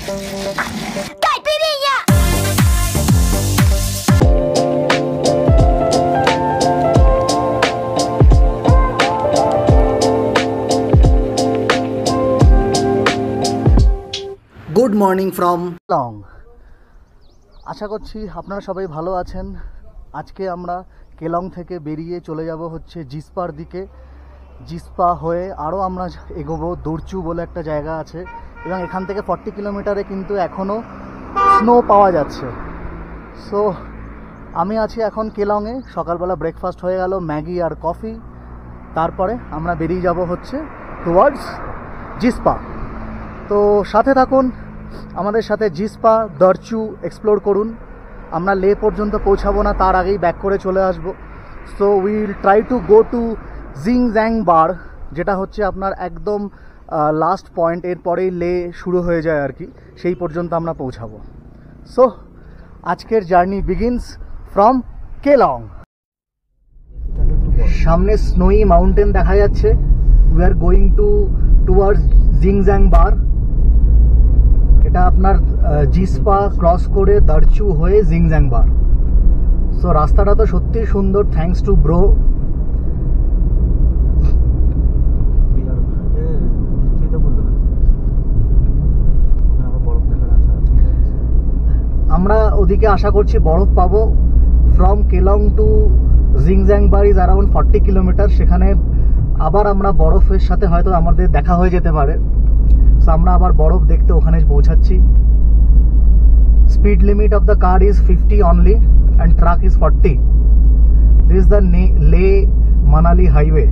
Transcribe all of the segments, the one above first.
Caipirinha! Good morning from লং। আশা করছি আপনারা সবাই ভালো আছেন। আজকে আমরা কেলং থেকে বেরিয়ে চলে যাব হচ্ছে জিসপার দিকে। জিসপা হয়ে আরও আমরা এগোবো দরচু বলে একটা জায়গা আছে, এবং এখান থেকে 40 কিলোমিটারে কিন্তু এখনও স্নো পাওয়া যাচ্ছে। সো আমি আছি এখন কেলংয়ে। সকালবেলা ব্রেকফাস্ট হয়ে গেল, ম্যাগি আর কফি। তারপরে আমরা বেরিয়ে যাব হচ্ছে টুয়ার্ডস জিসপা। তো সাথে থাকুন, আমাদের সাথে জিসপা দরচু এক্সপ্লোর করুন। আমরা লে পর্যন্ত পৌঁছাবো না, তার আগেই ব্যাক করে চলে আসবো। So will try to go to Zingzing Bar, যেটা হচ্ছে আপনার একদম লাস্ট পয়েন্ট। এরপরেই লে শুরু হয়ে যায় আর কি, সেই পর্যন্ত আমরা পৌঁছাবো। সো আজকের জার্নি বিগিনস ফ্রম কেলং। সামনে স্নোই মাউন্টেন দেখা যাচ্ছে। উই আর গোয়িং টুয়ার্ডস জিংজ্যাং বার। এটা আপনার জিসপা ক্রস করে দরচু হয়ে জিংজ্যাং বার। সো রাস্তাটা তো সত্যি সুন্দর, থ্যাঙ্কস টু ব্রো। আমরা ওদিকে আশা করছি বরফ পাবো। From Keylong to Zingzing Bar is around 40 kilometre. সেখানে আবার আমরা বরফের সাথে হয়তো আমাদের দেখা হয়ে যেতে পারে। সো আমরা আবার বরফ দেখতে ওখানে পৌঁছাচ্ছি। Speed limit of the car is 50 only and truck is 40। This is the Leh Manali highway.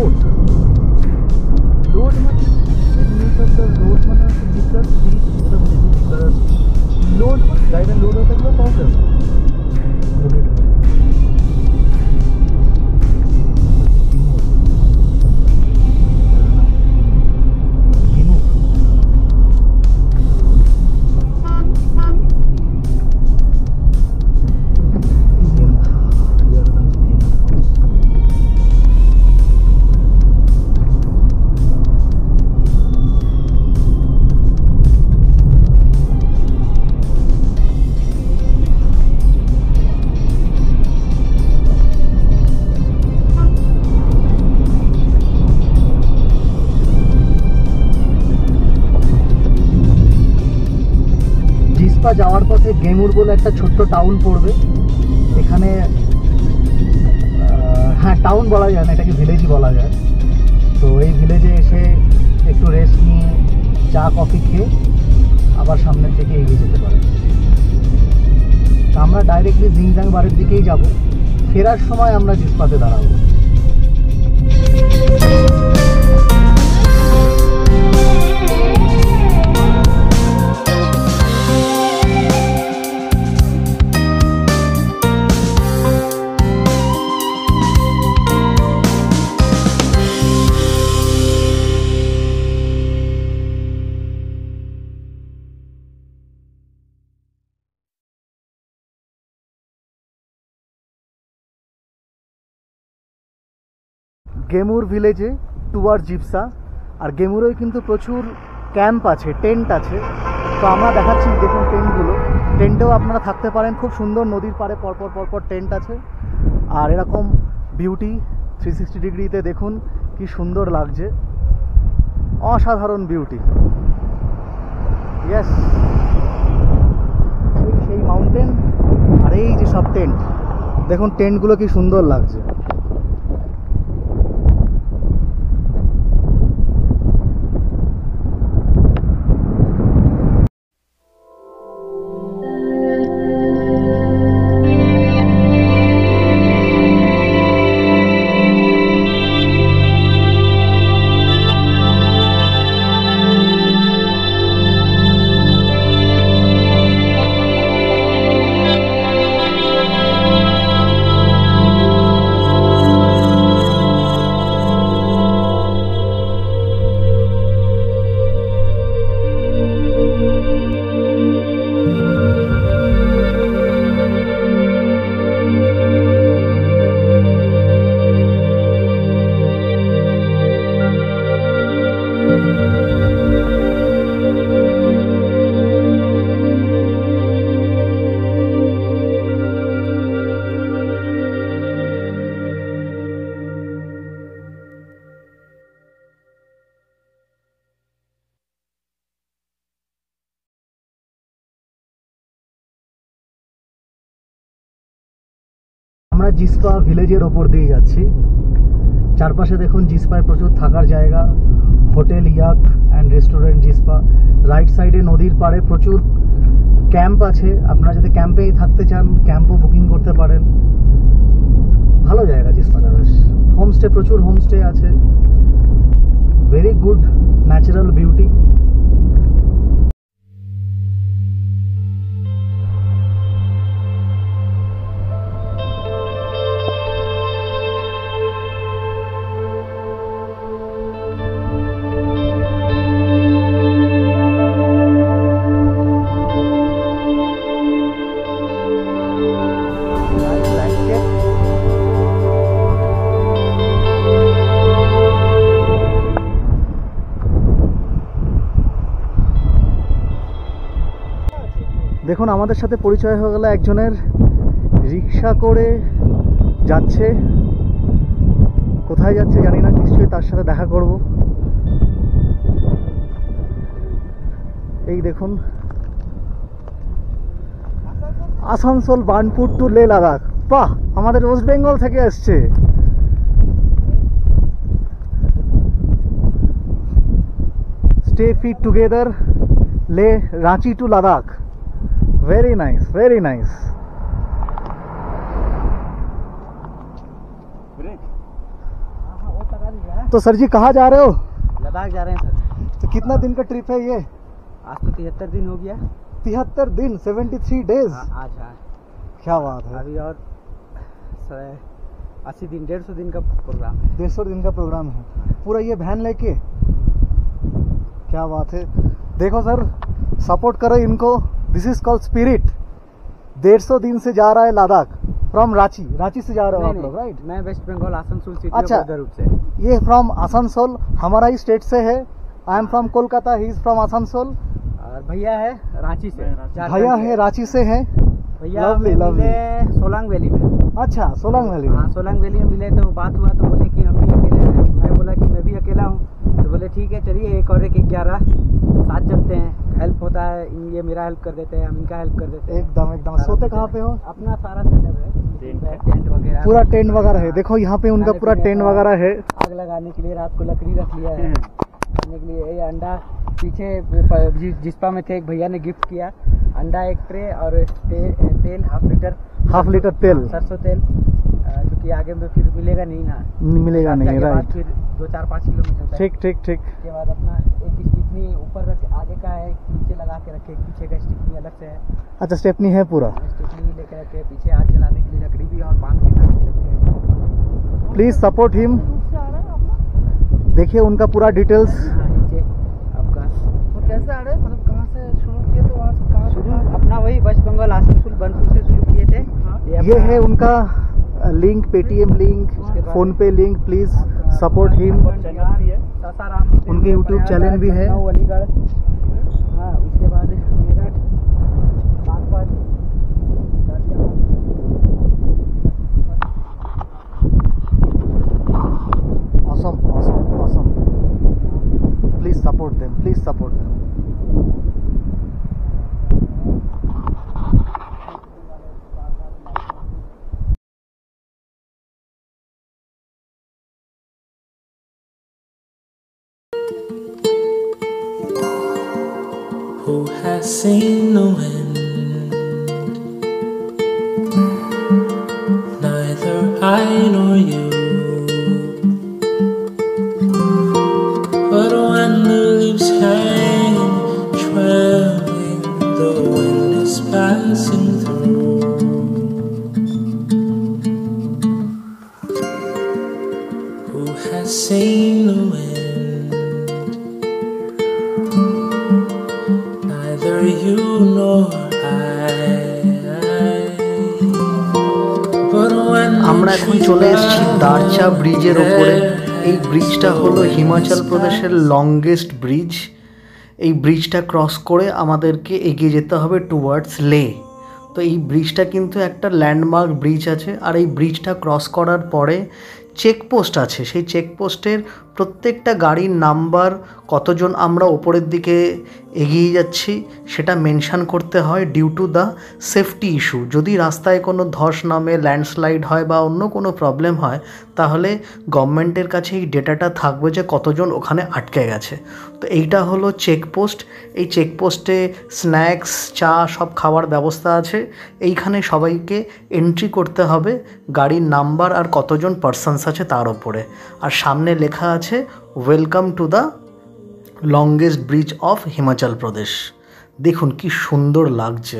Load load মানে লোড মানে হচ্ছে জিপটার স্পিড, এটা বুঝেছি জিপটার লোড মানে গাড়িটা লোড হয়ে থাকলেও প্রবলেম লোডেড যাওয়ার পথে গেমুর বলে একটা ছোট্ট টাউন পড়বে এখানে। হ্যাঁ, টাউন বলা যায় না, এটাকে ভিলেজই বলা যায়। তো এই ভিলেজে এসে একটু রেস্ট নিয়ে চা কফি খেয়ে আবার সামনের দিকে এগিয়ে যেতে পারে। আমরা ডাইরেক্টলি জিংজাং বাড়ির দিকেই যাব। ফেরার সময় আমরা জিসপাতে দাঁড়াবো। গেমুর ভিলেজে টুয়ার্ড জিপসা। আর গেমুরেও কিন্তু প্রচুর ক্যাম্প আছে, টেন্ট আছে। তো আমরা দেখাচ্ছি, দেখুন টেন্টগুলো। টেন্টেও আপনারা থাকতে পারেন, খুব সুন্দর নদীর পাড়ে পরপর পরপর টেন্ট আছে। আর এরকম বিউটি 360 ডিগ্রিতে দেখুন কি সুন্দর লাগছে, অসাধারণ বিউটি। ইয়েস, সেই মাউন্টেন আর এই যে সব টেন্ট, দেখুন টেন্টগুলো কি সুন্দর লাগছে। আমরা জিসপা ভিলেজের ওপর দিয়ে যাচ্ছি। চারপাশে দেখুন জিসপায় প্রচুর থাকার জায়গা, হোটেল ইয়াক অ্যান্ড রেস্টুরেন্ট জিসপা। রাইট সাইডে নদীর পাড়ে প্রচুর ক্যাম্প আছে। আপনারা যদি ক্যাম্পেই থাকতে চান ক্যাম্পও বুকিং করতে পারেন। ভালো জায়গা জিসপাটা বেশ। হোমস্টে, প্রচুর হোমস্টে আছে। Very good natural beauty. দেখুন আমাদের সাথে পরিচয় হয়ে গেল একজনের, রিক্সা করে যাচ্ছে, কোথায় যাচ্ছে জানি না, নিশ্চয়ই তার সাথে দেখা করব। এই দেখুন, আসানসোল বার্নপুর টু লে লাদাখ। বাহ, আমাদের ওয়েস্ট বেঙ্গল থেকে আসছে। স্টে ফিট টুগেদার, লে Ranchi to Ladakh. Very nice, very nice. वो लगा दिया है। तो सर जी कहाँ जा रहे हो? लद्दाख जा रहे हैं सर। तो कितना दिन का ट्रिप है ये? आज तो 73 दिन हो गया। 73 दिन, 73 डेज। आज क्या बात है। अभी और 80 दिन, 150 दिन का प्रोग्राम है। 150 दिन का प्रोग्राम है पूरा, ये वैन लेके। क्या बात है। देखो सर, सपोर्ट करो इनको। This is called spirit. 150 दिन से जा रहा है लद्दाख फ्रॉम रांची से जा रहे हो आप लोग, राइट? मैं वेस्ट बंगाल आसनसोल सिटी। अच्छा, रूट से। ये फ्रॉम आसनसोल, हमारा ही स्टेट से है। I am from Kolkata, he is from Asansol. और भैया है रांची से। भैया है रांची से है। भैया मिले सोलांग वैली में। अच्छा, सोलांग वैली में। हाँ, सोलांग वैली में मिले तो बात हुआ तो बोले कि हम भी अकेले हैं। मैं बोला कि मैं भी अकेला हूँ। तो बोले ठीक है चलिए, एक और एक 11 साथ चलते हैं, हेल्प होता है। ये मेरा हेल्प कर देते हैं, हम इनका हेल्प कर देते हैं। एकदम। सोते कहाँ पे हो? अपना सारा सेटअप है, टेंट वगैरह, पूरा टेंट वगैरह है। देखो यहाँ पे उनका पूरा टेंट वगैरह है। आग लगाने के लिए रात को लकड़ी रख लिया है खाने के लिए। ये अंडा पीछे जिस्पा में थे, एक भैया ने गिफ्ट किया अंडा, एक ट्रे और तेल हाफ लीटर तेल, सरसों तेल, जो कि आगे में फिर मिलेगा नहीं ना, मिलेगा नहीं, राइट। फिर 4-5 किलोमीटर ठीक। उसके बाद अपना एक स्टिपनी ऊपर रख, आगे का है नीचे लगा के रखे, पीछे का स्टिपनी अलग से है। अच्छा, स्टेपनी है पूरा। स्टिपनी लेके रखे, पीछे आग जलाने के लिए लकड़ी भी और बांध के रखे। Please support him. देखिए उनका पूरा डिटेल्स। नीचे आपका तो कैसे आ रहे, मतलब कहाँ से शुरू किए, तो वहाँ से कहाँ शुरू अपना वही वेस्ट बंगाल आसनसोल बनपुर से शुरू किए थे। ये है उनका लिंक, पेटीएम लिंक, फोन पे लिंक। Please support him. उनके यूट्यूब चैनल भी है। अलीगढ़, हाँ, उसके बाद Meerut, Baghpat, awesome. Please support them. Who has seen the wind? Neither I nor you. But when the leaves hang trembling, the wind is passing through. Who has seen the wind? Neither you nor I. But when আমরা এখন চলে এসেছি দারচা ব্রিজের ওপরে। এই ব্রিজটা হলো হিমাচল প্রদেশের লংগেস্ট ব্রিজ। এই ব্রিজটা ক্রস করে আমাদেরকে এগিয়ে যেতে হবে টুয়ার্ডস লে। তো এই ব্রিজটা কিন্তু একটা ল্যান্ডমার্ক ব্রিজ আছে। আর এই ব্রিজটা ক্রস করার পরে চেকপোস্ট আছে। সেই চেকপোস্টের প্রত্যেকটা গাড়ির নাম্বার, কতজন আমরা ওপরের দিকে এগিয়ে যাচ্ছি সেটা মেনশান করতে হয় due to the safety issue. যদি রাস্তায় কোনো ধস নামে, ল্যান্ডস্লাইড হয় বা অন্য কোনো প্রবলেম হয়, তাহলে গভর্নমেন্টের কাছে এই ডেটাটা থাকবে যে কতজন ওখানে আটকে গেছে। তো এইটা হলো চেকপোস্ট। এই চেকপোস্টে স্ন্যাক্স, চা সব খাওয়ার ব্যবস্থা আছে। এইখানে সবাইকে এন্ট্রি করতে হবে গাড়ির নাম্বার আর কতজন পার্সনস আছে তার ওপরে। আর সামনে লেখা আছে welcome to the longest bridge of Himachal Pradesh. দেখুন কি সুন্দর লাগছে।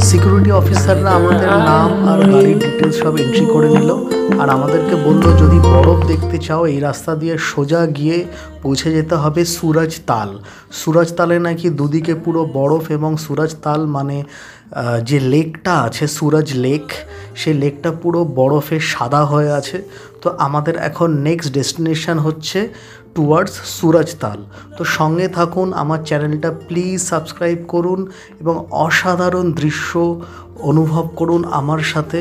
সিকিউরিটি অফিসাররা আমাদের নাম আর গাড়ির ডিটেলস সব এন্ট্রি করে নিল। আর আমাদেরকে বললো যদি বরফ দেখতে চাও এই রাস্তা দিয়ে সোজা গিয়ে পৌঁছে যেতে হবে সুরজতাল। সুরজতালে নাকি দুদিকে পুরো বরফ, এবং সুরজতাল মানে যে লেকটা আছে সুরজ লেক, সেই লেকটা পুরো বরফে সাদা হয়ে আছে। তো আমাদের এখন নেক্সট ডেস্টিনেশন হচ্ছে টুয়ার্ডস সুরজতাল। তো সঙ্গে থাকুন, আমার চ্যানেলটা প্লিজ সাবস্ক্রাইব করুন এবং অসাধারণ দৃশ্য অনুভব করুন আমার সাথে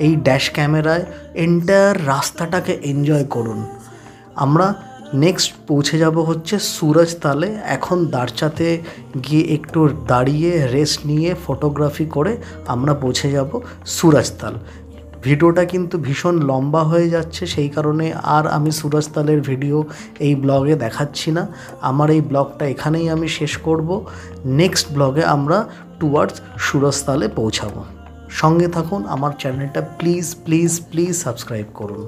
এই ড্যাশ ক্যামেরায়। এন্টায়ার রাস্তাটাকে এনজয় করুন। আমরা নেক্সট পৌঁছে যাব হচ্ছে সুরজতালে। এখন দারচাতে গিয়ে একটু দাঁড়িয়ে রেস্ট নিয়ে ফটোগ্রাফি করে আমরা পৌঁছে যাব সুরজতাল। ভিডিওটা কিন্তু ভীষণ লম্বা হয়ে যাচ্ছে, সেই কারণে আর আমি সুরজতালের ভিডিও এই ব্লগে দেখাচ্ছি না। আমার এই ব্লগটা এখানেই আমি শেষ করব। নেক্সট ব্লগে আমরা টুয়ার্ডস সুরজতালে পৌঁছাবো। সঙ্গে থাকুন, আমার চ্যানেলটা প্লিজ প্লিজ প্লিজ সাবস্ক্রাইব করুন।